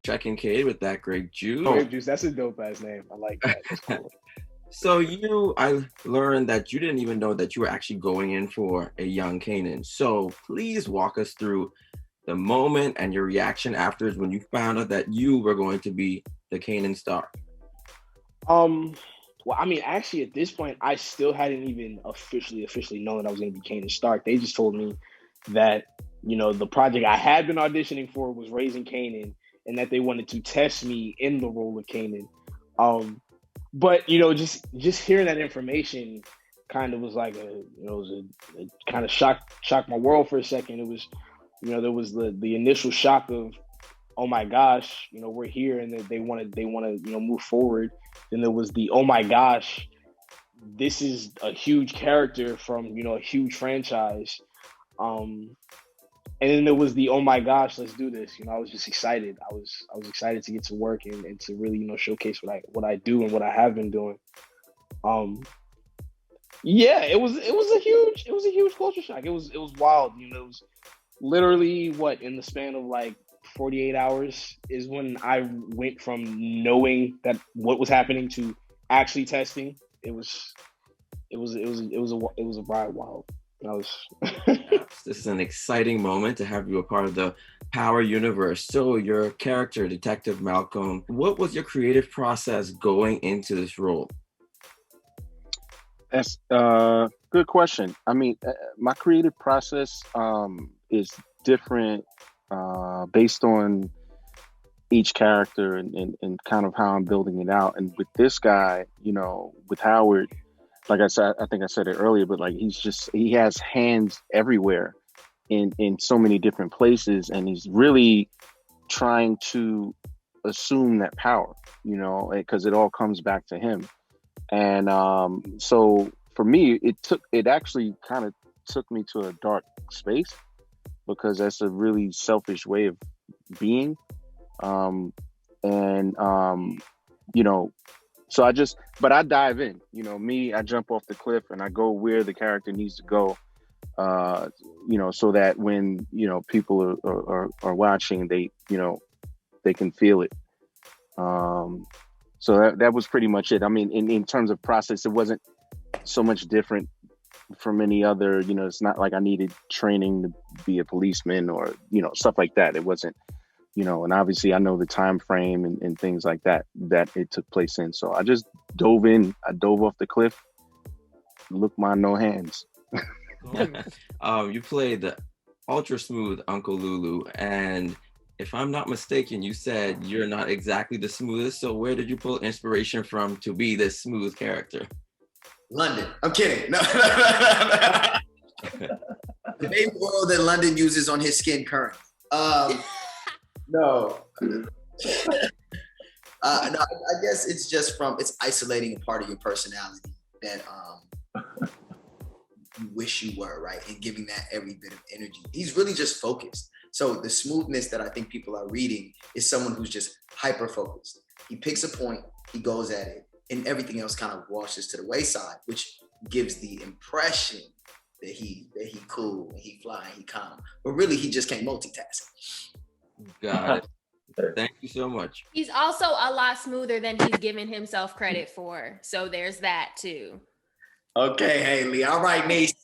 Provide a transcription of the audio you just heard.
Chet Kincaid with that grape juice. Grape juice, that's a dope ass name. I like that. That's cool. So I learned that you didn't even know that you were actually going in for a young Kanan. So please walk us through the moment and your reaction afterwards when you found out that you were going to be the Kanan star. Well, I mean, actually, at this point, I still hadn't even officially known that I was going to be Kanan Stark. They just told me that, the project I had been auditioning for was Raising Kanan, and that they wanted to test me in the role of Kanan. But just hearing that information kind of was like it kind of shocked my world for a second. It was, there was the initial shock of, oh my gosh, we're here, and they want to move forward. Then there was the, oh my gosh, this is a huge character from a huge franchise. And then there was the, oh my gosh, let's do this. I was just excited. I was excited to get to work and to really showcase what I do and what I have been doing. Yeah, it was a huge culture shock. It was wild. It was literally in the span of like 48 hours is when I went from knowing that what was happening to actually testing. It was a wild. This is an exciting moment to have you a part of the Power universe. So your character, Detective Malcolm, what was your creative process going into this role? That's a good question. I mean, my creative process is different based on each character and kind of how I'm building it out. And with this guy, with Howard, like I said, I think I said it earlier, but like he has hands everywhere in so many different places, and he's really trying to assume that power, because it all comes back to him. And so for me, it actually kind of took me to a dark space, because that's a really selfish way of being. So but I dive in, I jump off the cliff and I go where the character needs to go, so that when, people are watching, they can feel it. So that was pretty much it. I mean, in terms of process, it wasn't so much different from any other, it's not like I needed training to be a policeman or, stuff like that. It wasn't, and obviously I know the time frame and things like that it took place in. So I just dove in. I dove off the cliff. Look, my no hands. You played the ultra smooth Uncle Lulu, and if I'm not mistaken, you said you're not exactly the smoothest. So where did you pull inspiration from to be this smooth character? London. I'm kidding. No. The baby oil that London uses on his skin currently. No. No, I guess it's just it's isolating a part of your personality that you wish you were, right? And giving that every bit of energy. He's really just focused. So the smoothness that I think people are reading is someone who's just hyper focused. He picks a point, he goes at it, and everything else kind of washes to the wayside, which gives the impression that he cool, he fly, he calm. But really, he just can't multitask. Got it. Thank you so much. He's also a lot smoother than he's given himself credit for. So there's that too. Okay, Haley. All right, niece.